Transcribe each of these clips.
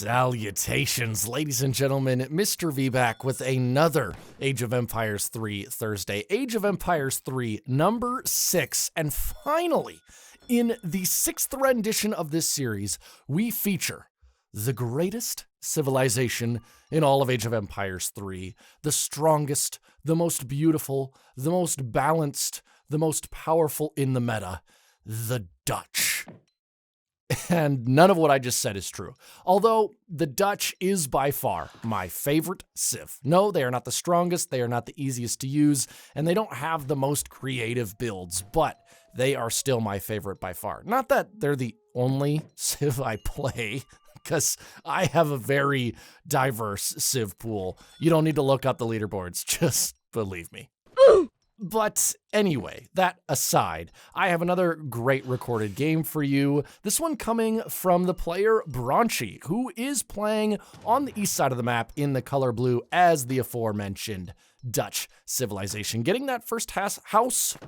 Salutations, ladies and gentlemen. Mr. V back with another Age of Empires 3 Thursday. Age of Empires 3, number 6. And finally, in the 6th rendition of this series, we feature the greatest civilization in all of Age of Empires 3. The strongest, the most beautiful, the most balanced, the most powerful in the meta, the Dutch. And none of what I just said is true. Although the Dutch is by far my favorite civ. No, they are not the strongest, they are not the easiest to use, and they don't have the most creative builds, but they are still my favorite by far. Not that they're the only civ I play, because I have a very diverse civ pool. You don't need to look up the leaderboards, just believe me. But anyway, that aside, I have another great recorded game for you. This one coming from the player Bronchy, who is playing on the east side of the map in the color blue as the aforementioned Dutch civilization. Getting that first house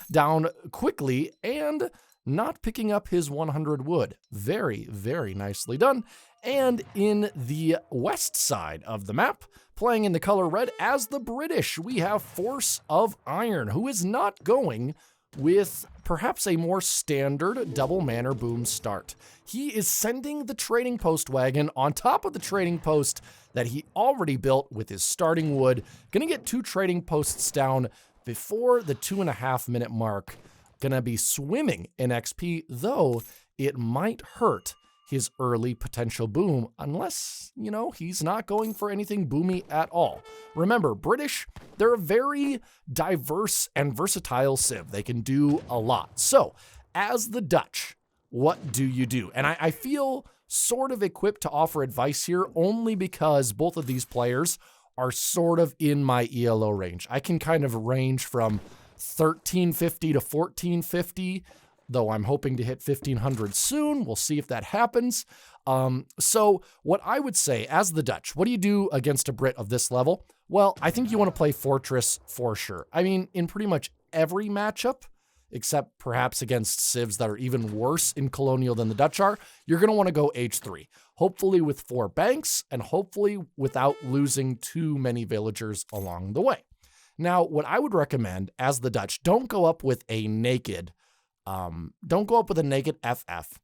down quickly and not picking up his 100 wood. Very, very nicely done. And in the west side of the map, playing in the color red as the British, we have Force of Iron, who is not going with perhaps a more standard double manor boom start. He is sending the trading post wagon on top of the trading post that he already built with his starting wood. Gonna get 2 trading posts down before the 2.5 minute mark. Gonna be swimming in XP, though it might hurt his early potential boom, unless, he's not going for anything boomy at all. Remember, British, they're a very diverse and versatile civ. They can do a lot. So, as the Dutch, what do you do? And I feel sort of equipped to offer advice here only because both of these players are sort of in my ELO range. I can kind of range from 1350 to 1450, though I'm hoping to hit 1500 soon. We'll see if that happens. So what I would say, as the Dutch, what do you do against a Brit of this level? Well, I think you want to play Fortress for sure. I mean, in pretty much every matchup, except perhaps against civs that are even worse in Colonial than the Dutch are, you're going to want to go H3. Hopefully with 4 banks, and hopefully without losing too many villagers along the way. Now, what I would recommend as the Dutch, don't go up with a naked FF.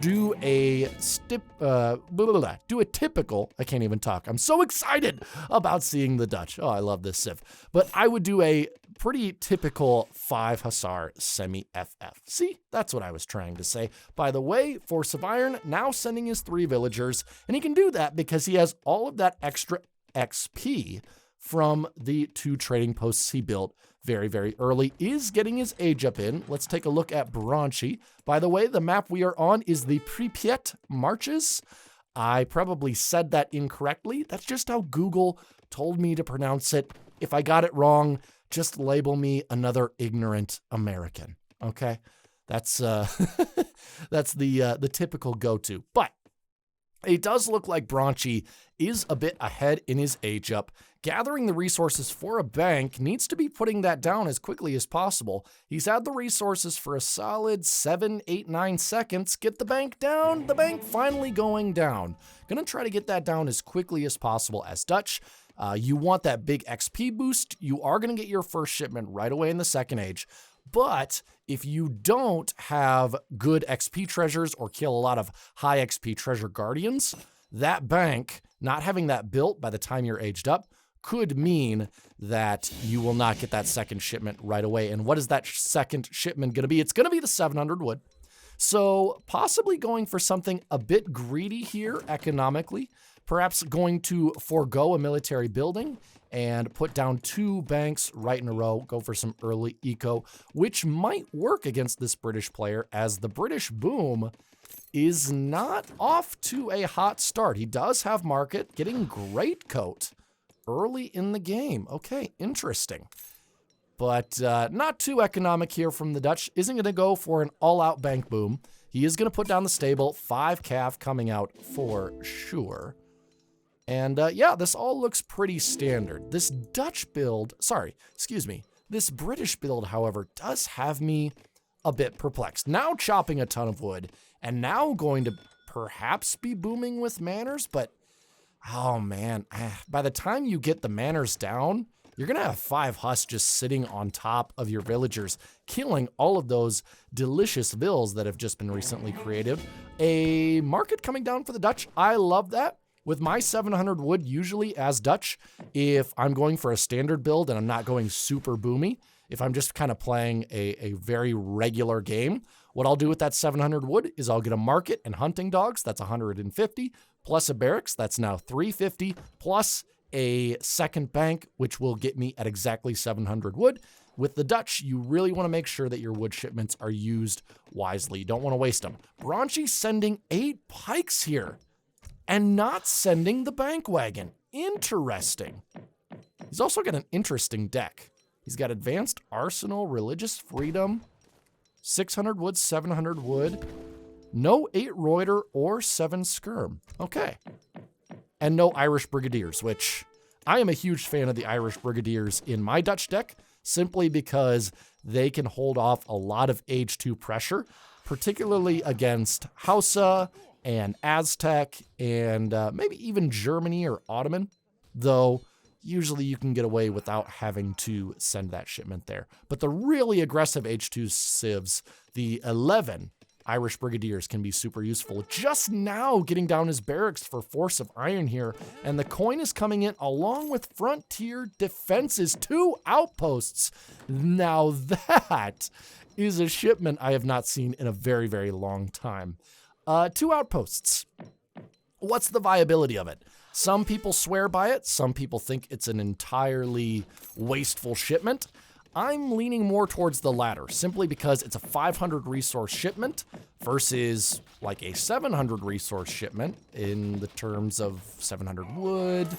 Do a typical, I can't even talk. I'm so excited about seeing the Dutch. Oh, I love this civ. But I would do a pretty typical 5 Hussar semi-FF. See, that's what I was trying to say. By the way, Force of Iron now sending his 3 villagers, and he can do that because he has all of that extra XP from the 2 trading posts he built very, very early, is getting his age up in. Let's take a look at Bronchy. By the way, the map we are on is the Pripyat Marches. I probably said that incorrectly. That's just how Google told me to pronounce it. If I got it wrong, just label me another ignorant American, okay? That's that's the typical go-to. But it does look like Bronchy is a bit ahead in his age up. Gathering the resources for a bank, needs to be putting that down as quickly as possible. He's had the resources for a solid 7, 8, 9 seconds. Get the bank down. The bank finally going down. Gonna try to get that down as quickly as possible as Dutch. You want that big XP boost. You are gonna get your first shipment right away in the second age. But if you don't have good XP treasures or kill a lot of high XP treasure guardians, that bank, not having that built by the time you're aged up, could mean that you will not get that second shipment right away. And what is that second shipment going to be? It's going to be the 700 wood. So possibly going for something a bit greedy here economically, perhaps going to forego a military building and put down 2 banks right in a row, go for some early eco, which might work against this British player as the British boom is not off to a hot start. He does have market, getting great coat early in the game. Okay, interesting. But not too economic here from the Dutch. Isn't going to go for an all-out bank boom. He is going to put down the stable. 5 cav coming out for sure. And yeah, this all looks pretty standard. This Dutch build, this British build, however, does have me a bit perplexed. Now chopping a ton of wood, and now going to perhaps be booming with manors, but oh man, by the time you get the manors down, you're going to have 5 Huss just sitting on top of your villagers, killing all of those delicious vills that have just been recently created. A market coming down for the Dutch. I love that. With my 700 wood, usually as Dutch, if I'm going for a standard build and I'm not going super boomy, if I'm just kind of playing a very regular game, what I'll do with that 700 wood is I'll get a market and hunting dogs, that's 150, plus a barracks, that's now 350, plus a second bank, which will get me at exactly 700 wood. With the Dutch, you really want to make sure that your wood shipments are used wisely. You don't want to waste them. Bronchy sending 8 pikes here and not sending the bank wagon. Interesting. He's also got an interesting deck. He's got Advanced Arsenal, Religious Freedom, 600 wood, 700 wood, no 8 Reuter or 7 Skirm. Okay. And no Irish Brigadiers, which I am a huge fan of the Irish Brigadiers in my Dutch deck, simply because they can hold off a lot of Age 2 pressure, particularly against Hausa and Aztec and maybe even Germany or Ottoman, though usually you can get away without having to send that shipment there. But the really aggressive H2 civs, the 11 Irish Brigadiers, can be super useful. Just now getting down his barracks for Force of Iron here, and the coin is coming in along with Frontier Defenses, 2 outposts. Now that is a shipment I have not seen in a very, very long time. 2 outposts. What's the viability of it? Some people swear by it. Some people think it's an entirely wasteful shipment. I'm leaning more towards the latter, simply because it's a 500 resource shipment versus like a 700 resource shipment in the terms of 700 wood,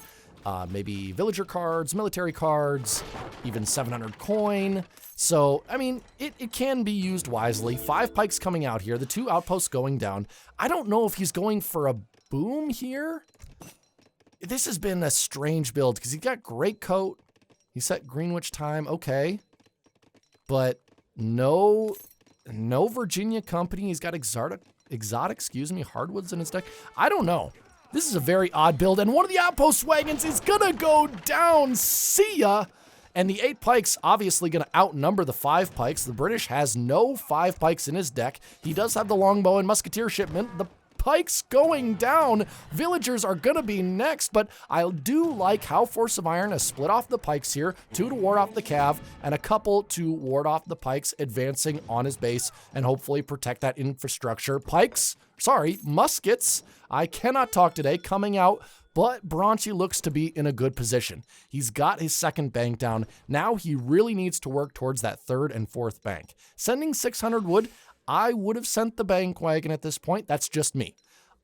maybe villager cards, military cards, even 700 coin. So, I mean, it can be used wisely. 5 pikes coming out here, the 2 outposts going down. I don't know if he's going for a boom here. This has been a strange build because he's got Great Coat. He set Greenwich time, okay. But no Virginia Company. He's got exotic, hardwoods in his deck. I don't know. This is a very odd build, and one of the outpost wagons is gonna go down. See ya. And the 8 pikes obviously gonna outnumber the 5 pikes. The British has no 5 pikes in his deck. He does have the longbow and musketeer shipment. The pikes going down. Villagers are gonna be next, but I do like how Force of Iron has split off the pikes here, 2 to ward off the cav, and a couple to ward off the pikes advancing on his base and hopefully protect that infrastructure. Muskets, I cannot talk today, coming out, but Bronchy looks to be in a good position. He's got his second bank down. Now he really needs to work towards that 3rd and 4th bank. Sending 600 wood, I would have sent the bank wagon at this point. That's just me.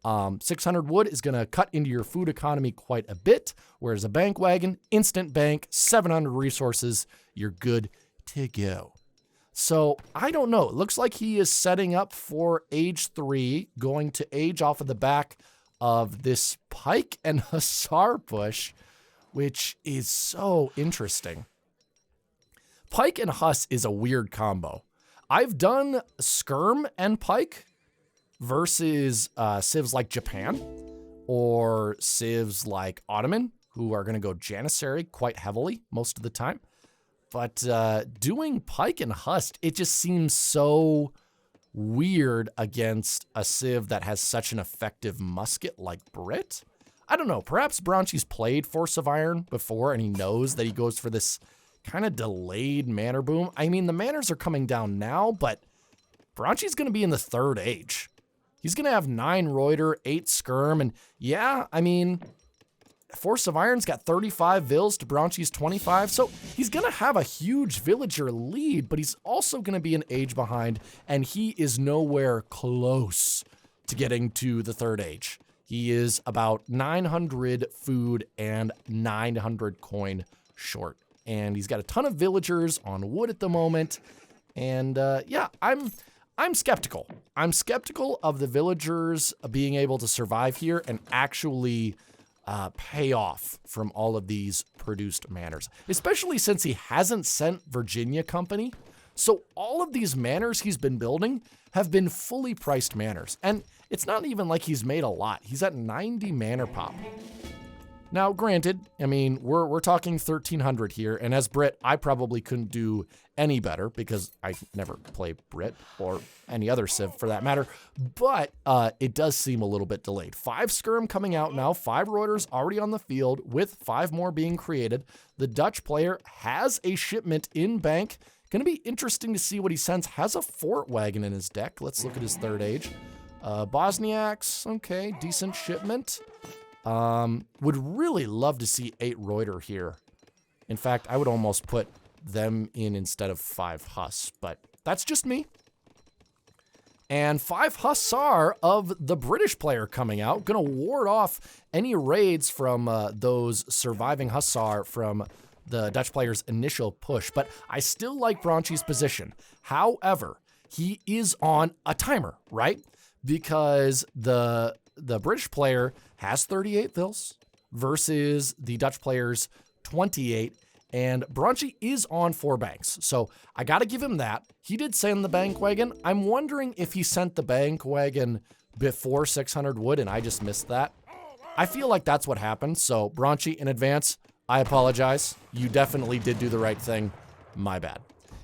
600 wood is going to cut into your food economy quite a bit, whereas a bank wagon, instant bank, 700 resources, you're good to go. So I don't know. It looks like he is setting up for Age 3, going to age off of the back of this Pike and Hussar push, which is so interesting. Pike and Huss is a weird combo. I've done Skirm and Pike versus civs like Japan or civs like Ottoman, who are going to go Janissary quite heavily most of the time. But doing Pike and Huss, it just seems so weird against a civ that has such an effective musket like Brit. I don't know, perhaps Bronchy's played Force of Iron before and he knows that he goes for this kind of delayed manor boom. I mean, the manors are coming down now, but Bronchy's going to be in the 3rd age. He's going to have 9 Reuter, 8 Skirm, and yeah, I mean, Force of Iron's got 35 vills to Bronchy's 25, so he's going to have a huge villager lead, but he's also going to be an age behind, and he is nowhere close to getting to the 3rd age. He is about 900 food and 900 coin short. And he's got a ton of villagers on wood at the moment. And yeah, I'm skeptical. I'm skeptical of the villagers being able to survive here and actually pay off from all of these produced manors, especially since he hasn't sent Virginia Company. So all of these manors he's been building have been fully priced manors. And it's not even like he's made a lot. He's at 90 mana pop. Now, granted, I mean, we're talking 1,300 here, and as Brit, I probably couldn't do any better because I never play Brit or any other Civ for that matter, but it does seem a little bit delayed. 5 Skirm coming out now, 5 Reuters already on the field with 5 more being created. The Dutch player has a shipment in bank. Gonna be interesting to see what he sends. Has a Fort Wagon in his deck. Let's look at his third age. Bosniaks, okay, decent shipment. Would really love to see 8 Reuter here. In fact, I would almost put them in instead of 5 Huss, but that's just me. And 5 Hussar of the British player coming out, gonna ward off any raids from those surviving Hussar from the Dutch player's initial push, but I still like Bronchy's position. However, he is on a timer, right? Because the British player has 38 Vils versus the Dutch player's 28, and Bronchy is on 4 banks. So I got to give him that. He did send the bank wagon. I'm wondering if he sent the bank wagon before 600 wood and I just missed that. I feel like that's what happened. So Bronchy, in advance, I apologize. You definitely did do the right thing. My bad.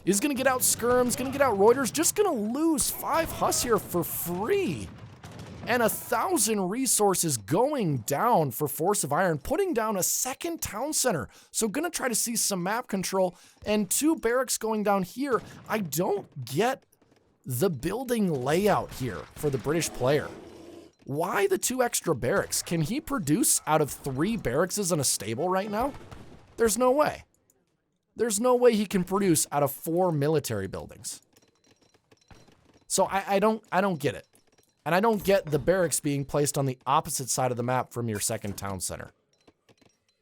Is going to get out Skirms, going to get out Reuters, just going to lose 5 Huss here for free. And 1,000 resources going down for Force of Iron, putting down a second town center. So gonna try to see some map control and 2 barracks going down here. I don't get the building layout here for the British player. Why the 2 extra barracks? Can he produce out of 3 barracks in a stable right now? There's no way. There's no way he can produce out of 4 military buildings. So I don't get it. And I don't get the barracks being placed on the opposite side of the map from your second town center.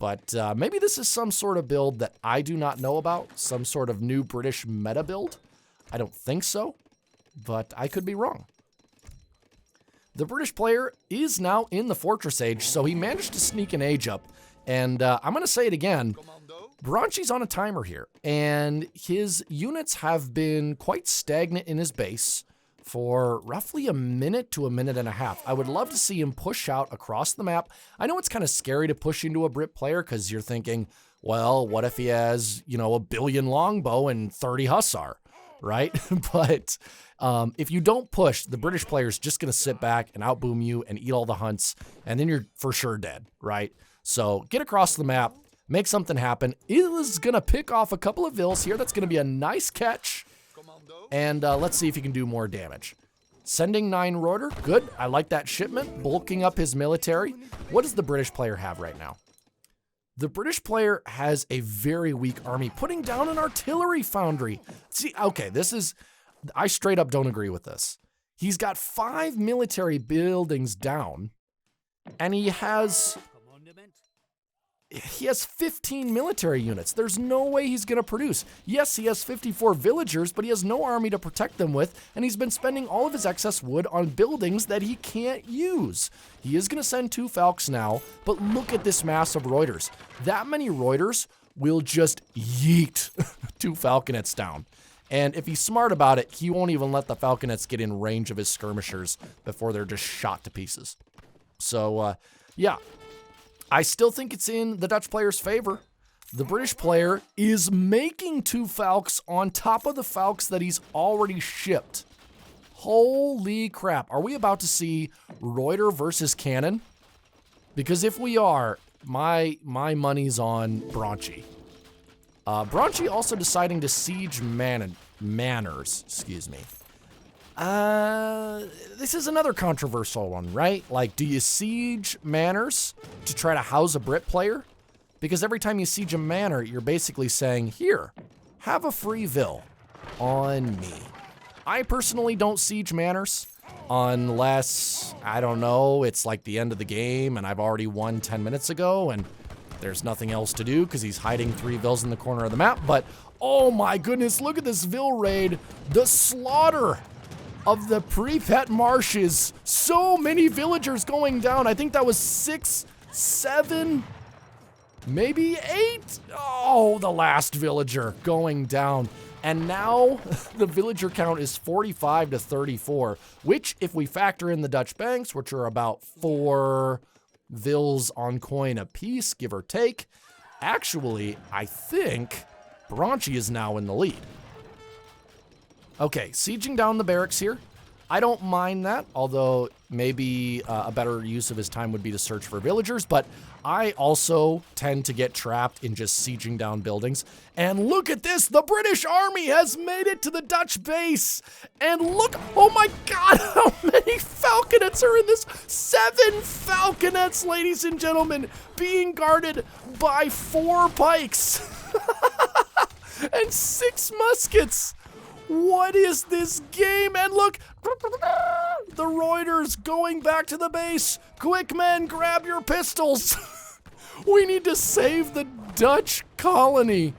But maybe this is some sort of build that I do not know about. Some sort of new British meta build. I don't think so, but I could be wrong. The British player is now in the Fortress Age, so he managed to sneak an age up. And I'm going to say it again. Bronchy's on a timer here, and his units have been quite stagnant in his base for roughly a minute to a minute and a half. I would love to see him push out across the map. I know it's kind of scary to push into a Brit player because you're thinking, well, what if he has, you know, 1 billion longbow and 30 Hussar, right? But if you don't push, the British player's just going to sit back and outboom you and eat all the hunts, and then you're for sure dead, right? So get across the map, make something happen. Is going to pick off a couple of Vils here. That's going to be a nice catch. And let's see if he can do more damage. Sending 9 Reuter, good. I like that shipment, bulking up his military. What does the British player have right now? The British player has a very weak army, putting down an artillery foundry. See, okay, this is, I straight up don't agree with this. He's got 5 military buildings down, and he has 15 military units. There's no way he's going to produce. Yes, he has 54 villagers, but he has no army to protect them with, and he's been spending all of his excess wood on buildings that he can't use. He is going to send 2 Falcons now, but look at this mass of Reuters. That many Reuters will just yeet 2 Falconets down. And if he's smart about it, he won't even let the Falconets get in range of his skirmishers before they're just shot to pieces. So, yeah. I still think it's in the Dutch player's favor. The British player is making 2 Falcons on top of the Falcons that he's already shipped. Holy crap. Are we about to see Reuter versus Cannon? Because if we are, my money's on Bronchy. Bronchy also deciding to siege manors, excuse me. This is another controversial one, right? Like, do you siege manors to try to house a Brit player? Because every time you siege a manor, you're basically saying, here, have a free Vil on me. I personally don't siege manors unless, I don't know, it's like the end of the game and I've already won 10 minutes ago and there's nothing else to do because he's hiding 3 Vils in the corner of the map. But, oh my goodness, look at this Vil raid. The slaughter of the Pripet marshes. So many villagers going down. I think that was 6, 7, maybe 8. Oh, the last villager going down. And now the villager count is 45 to 34, which if we factor in the Dutch banks, which are about 4 vils on coin apiece, give or take, actually, I think Bronchy is now in the lead. Okay, sieging down the barracks here. I don't mind that, although maybe a better use of his time would be to search for villagers, but I also tend to get trapped in just sieging down buildings. And look at this, the British army has made it to the Dutch base. And look, oh my God, how many falconets are in this? 7 falconets, ladies and gentlemen, being guarded by 4 pikes and 6 muskets. What is this game? And look, the Reuters going back to the base. Quick, men, grab your pistols. We need to save the Dutch colony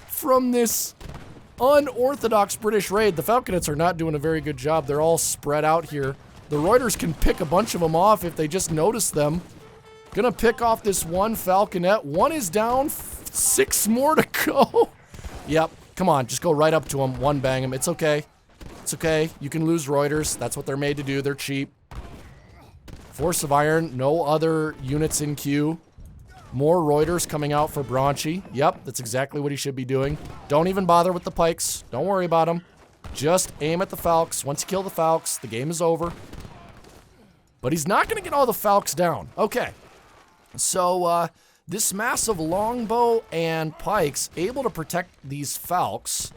from this unorthodox British raid. The Falconets are not doing a very good job. They're all spread out here. The Reuters can pick a bunch of them off if they just notice them. Gonna pick off this one Falconet. 1 is down, 6 more to go. Yep. Come on, just go right up to him, 1 bang him. It's okay. It's okay. You can lose Reuters. That's what they're made to do. They're cheap. Force of Iron, no other units in queue. More Reuters coming out for Bronchy. Yep, that's exactly what he should be doing. Don't even bother with the pikes. Don't worry about them. Just aim at the Falks. Once you kill the Falks, the game is over. But he's not going to get all the Falks down. Okay. So, this massive longbow and pikes able to protect these Falks,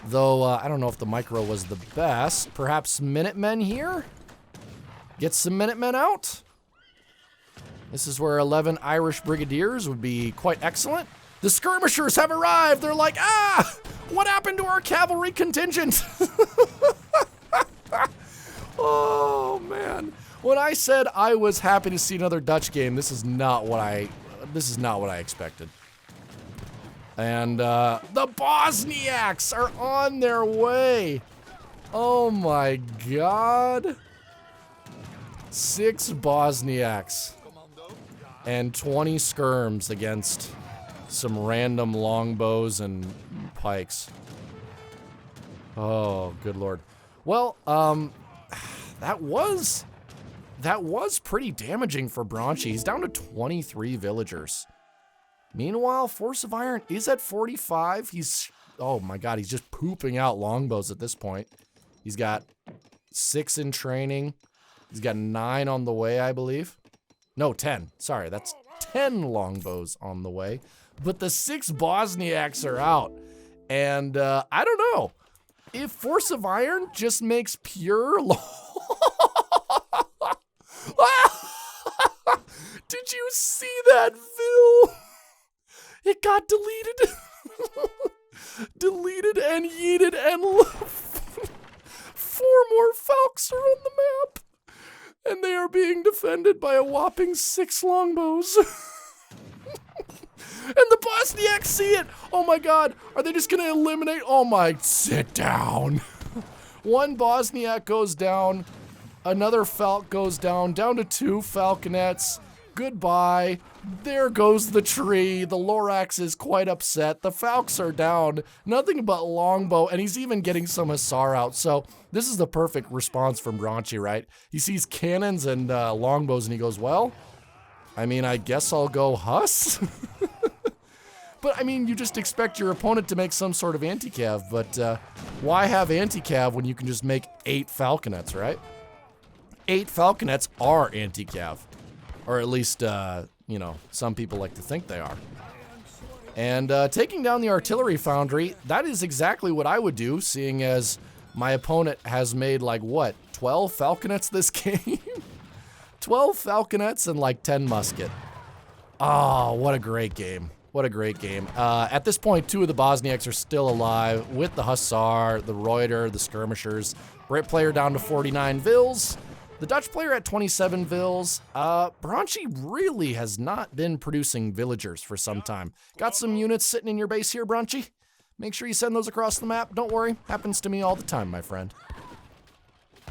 though I don't know if the micro was the best. Perhaps Minutemen here? Get some Minutemen out? This is where 11 Irish Brigadiers would be quite excellent. The skirmishers have arrived. They're like, ah, what happened to our cavalry contingent? Oh, man. When I said I was happy to see another Dutch game, this is not what I expected. And the Bosniaks are on their way. Oh my God. 6 Bosniaks and 20 skirms against some random longbows and pikes. Oh, good Lord. Well, that was pretty damaging for Bronchy. He's down to 23 villagers. Meanwhile, Force of Iron is at 45. Oh my God, he's just pooping out longbows at this point. He's got 6 in training. He's got 9 on the way, I believe. No, 10. Sorry, that's 10 longbows on the way. But the 6 Bosniaks are out. And I don't know. If Force of Iron just makes pure Did you see that, Phil? It got deleted. Deleted and yeeted and 4 more Falks are on the map. And they are being defended by a whopping 6 longbows. And the Bosniaks see it. Oh my God. Are they just going to eliminate? Oh my, sit down. 1 Bosniak goes down. Another Falk goes down. Down to 2 Falconets. Goodbye. There goes the tree. The Lorax is quite upset. The Falks are down. Nothing but longbow, and he's even getting some Hussar out. So this is the perfect response from Bronchy, right? He sees cannons and longbows, and he goes, well, I mean, I guess I'll go Huss. But, I mean, you just expect your opponent to make some sort of anti-cav, but why have anti-cav when you can just make 8 Falconets, right? 8 Falconets are anti-cav. Or at least, you know, some people like to think they are. And taking down the artillery foundry, that is exactly what I would do, seeing as my opponent has made, like, what, 12 Falconets this game? 12 Falconets and, like, 10 musket. Oh, what a great game. What a great game. At this point, 2 of the Bosniaks are still alive with the Hussar, the Reuter, the Skirmishers. Brit player down to 49 vils. The Dutch player at 27 vils. Bronchy really has not been producing villagers for some time. Got some units sitting in your base here, Bronchy? Make sure you send those across the map. Don't worry. Happens to me all the time, my friend.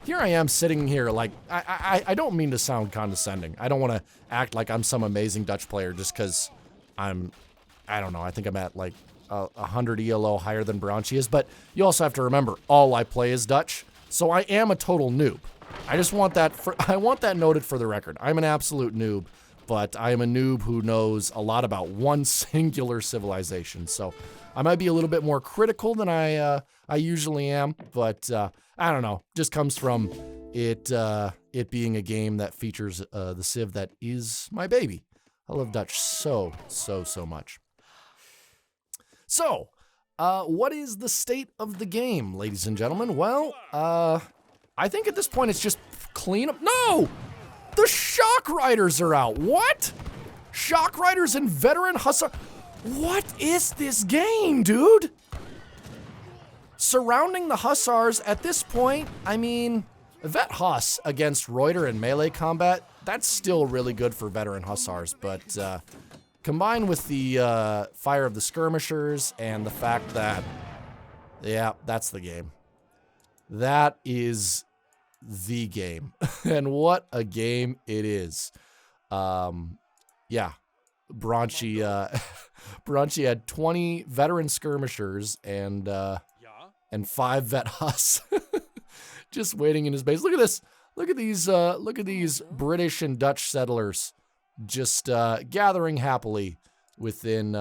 Here I am sitting here like, I don't mean to sound condescending. I don't want to act like I'm some amazing Dutch player just because I don't know, I think I'm at like 100 ELO higher than Bronchy is, but you also have to remember, all I play is Dutch, so I am a total noob. I just want that I want that noted for the record. I'm an absolute noob, but I am a noob who knows a lot about one singular civilization. So I might be a little bit more critical than I usually am, but I don't know. Just comes from it being a game that features the civ that is my baby. I love Dutch so much. So, what is the state of the game, ladies and gentlemen? Well, I think at this point it's just clean up. No! The Shock Riders are out. What? Shock Riders and Veteran Hussar. What is this game, dude? Surrounding the Hussars at this point, I mean, Vet Huss against Reuter in melee combat, that's still really good for Veteran Hussars, but combined with the fire of the skirmishers and the fact that, yeah, that's the game. That is the game. And what a game it is. Yeah. Bronchy had 20 veteran skirmishers and 5 vet Huss just waiting in his base. Look at this. Look at these British and Dutch settlers just gathering happily within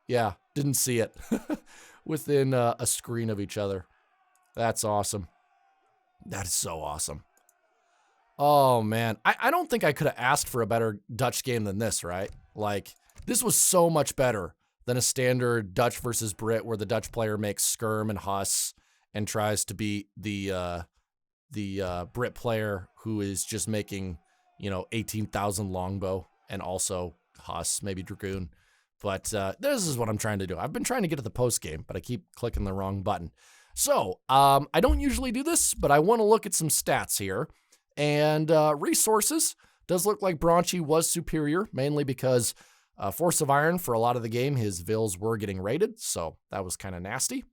yeah, didn't see it. Within a screen of each other. That's awesome. That is so awesome. Oh, man. I don't think I could have asked for a better Dutch game than this, right? Like, this was so much better than a standard Dutch versus Brit where the Dutch player makes skirm and Huss and tries to beat the Brit player who is just making, 18,000 longbow and also Huss, maybe Dragoon. But this is what I'm trying to do. I've been trying to get to the post game, but I keep clicking the wrong button. So, I don't usually do this, but I want to look at some stats here. And resources, does look like Bronchy was superior, mainly because Force of Iron, for a lot of the game, his vills were getting raided, so that was kind of nasty.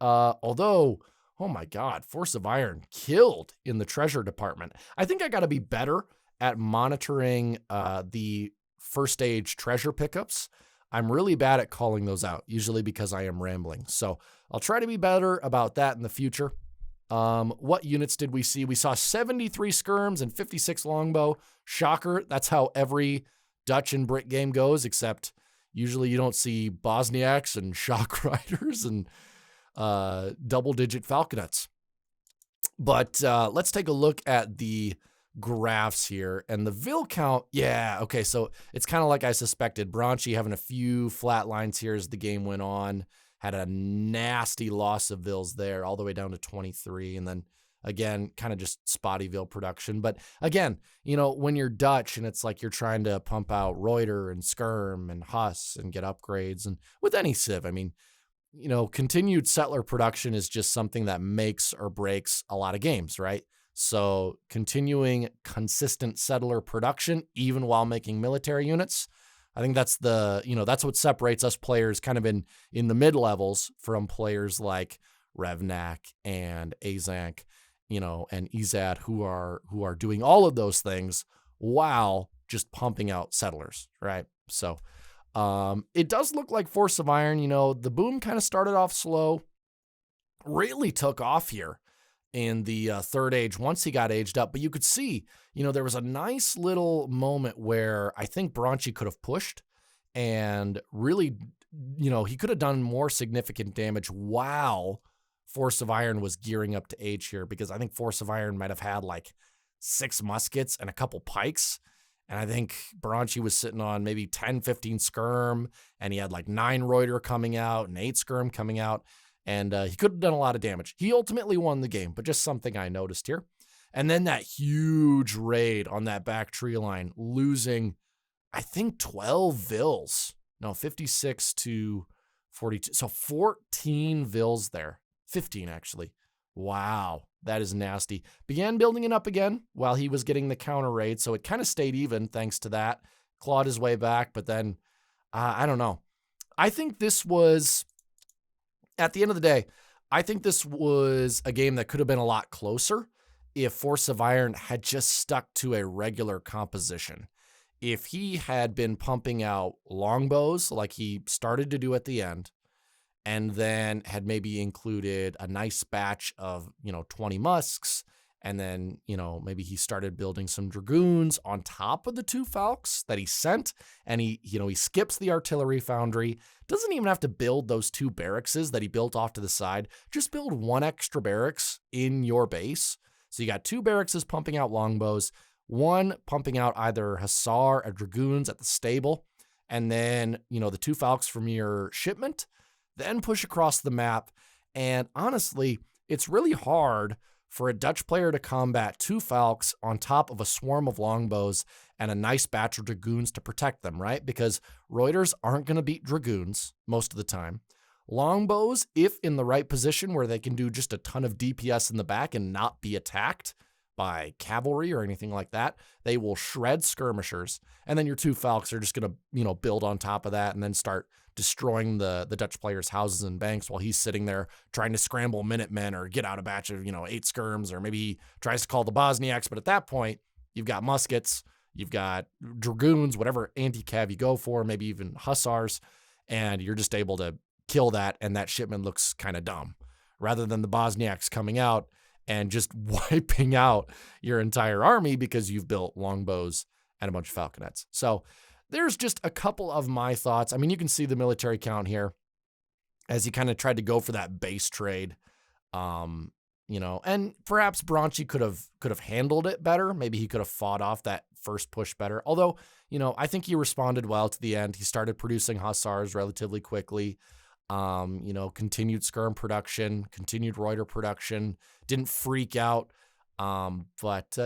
Although, oh my god, Force of Iron killed in the treasure department. I think I got to be better at monitoring the first stage treasure pickups. I'm really bad at calling those out, usually because I am rambling. So I'll try to be better about that in the future. What units did we see? We saw 73 skirms and 56 longbow. Shocker. That's how every Dutch and Brit game goes, except usually you don't see Bosniaks and Shock Riders and double-digit Falconets. But let's take a look at the graphs here. And the Vil count, yeah, okay, so it's kind of like I suspected. Bronchy having a few flat lines here as the game went on. Had a nasty loss of Vils there, all the way down to 23. And then, again, kind of just spotty Vil production. But, again, when you're Dutch and it's like you're trying to pump out Reuter and Skirm and Huss and get upgrades. And with any civ, I mean, continued settler production is just something that makes or breaks a lot of games, right? So continuing consistent settler production, even while making military units, I think that's that's what separates us players kind of in the mid-levels from players like Revnak and Azank, and Izad who are doing all of those things while just pumping out settlers, right? So it does look like Force of Iron, the boom kind of started off slow, really took off here in the third age once he got aged up. But you could see, there was a nice little moment where I think Bronchy could have pushed and really, he could have done more significant damage while Force of Iron was gearing up to age here, because I think Force of Iron might have had like 6 muskets and a couple pikes. And I think Bronchy was sitting on maybe 10, 15 skirm, and he had like 9 Reuter coming out and 8 skirm coming out. And he could have done a lot of damage. He ultimately won the game, but just something I noticed here. And then that huge raid on that back tree line, losing, I think, 12 Vils. No, 56 to 42. So 14 Vils there. 15, actually. Wow, that is nasty. Began building it up again while he was getting the counter raid, so it kind of stayed even thanks to that. Clawed his way back, but then, I don't know. I think this was... At the end of the day, I think this was a game that could have been a lot closer if Force of Iron had just stuck to a regular composition. If he had been pumping out longbows like he started to do at the end, and then had maybe included a nice batch of, 20 musks. And then, maybe he started building some dragoons on top of the 2 falcons that he sent. And he skips the artillery foundry. Doesn't even have to build those 2 barracks that he built off to the side. Just build 1 extra barracks in your base. So you got 2 barracks pumping out longbows, 1 pumping out either hussar or dragoons at the stable. And then, the 2 falcons from your shipment, then push across the map. And honestly, it's really hard for a Dutch player to combat 2 falcons on top of a swarm of longbows and a nice batch of dragoons to protect them, right? Because Reuters aren't going to beat dragoons most of the time. Longbows, if in the right position where they can do just a ton of DPS in the back and not be attacked by cavalry or anything like that, they will shred skirmishers. And then your 2 falcons are just going to, build on top of that and then start destroying the Dutch player's houses and banks while he's sitting there trying to scramble Minutemen or get out a batch of, 8 skirms, or maybe he tries to call the Bosniaks. But at that point, you've got muskets, you've got dragoons, whatever anti-cav you go for, maybe even hussars, and you're just able to kill that, and that shipment looks kind of dumb, rather than the Bosniaks coming out and just wiping out your entire army because you've built longbows and a bunch of falconets. So there's just a couple of my thoughts. I mean, you can see the military count here as he kind of tried to go for that base trade, and perhaps Bronchy could have handled it better. Maybe he could have fought off that first push better. Although, I think he responded well to the end. He started producing hussars relatively quickly. Continued skirm production, continued Reuter production, didn't freak out. But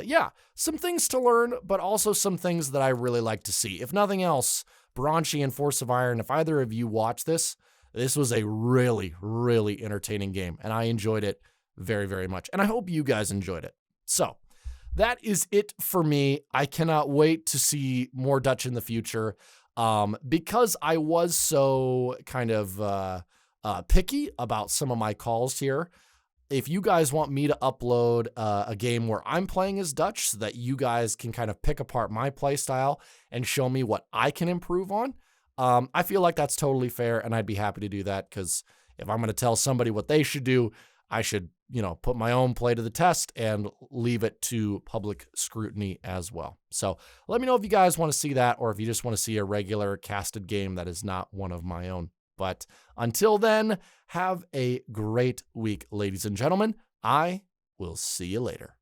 some things to learn, but also some things that I really like to see. If nothing else, Bronchy and Force of Iron, if either of you watch this was a really, really entertaining game, and I enjoyed it very, very much. And I hope you guys enjoyed it. So that is it for me. I cannot wait to see more Dutch in the future. Because I was so kind of picky about some of my calls here. If you guys want me to upload a game where I'm playing as Dutch so that you guys can kind of pick apart my play style and show me what I can improve on, I feel like that's totally fair, and I'd be happy to do that, because if I'm going to tell somebody what they should do, I should, put my own play to the test and leave it to public scrutiny as well. So let me know if you guys want to see that, or if you just want to see a regular casted game that is not one of my own. But until then, have a great week, ladies and gentlemen. I will see you later.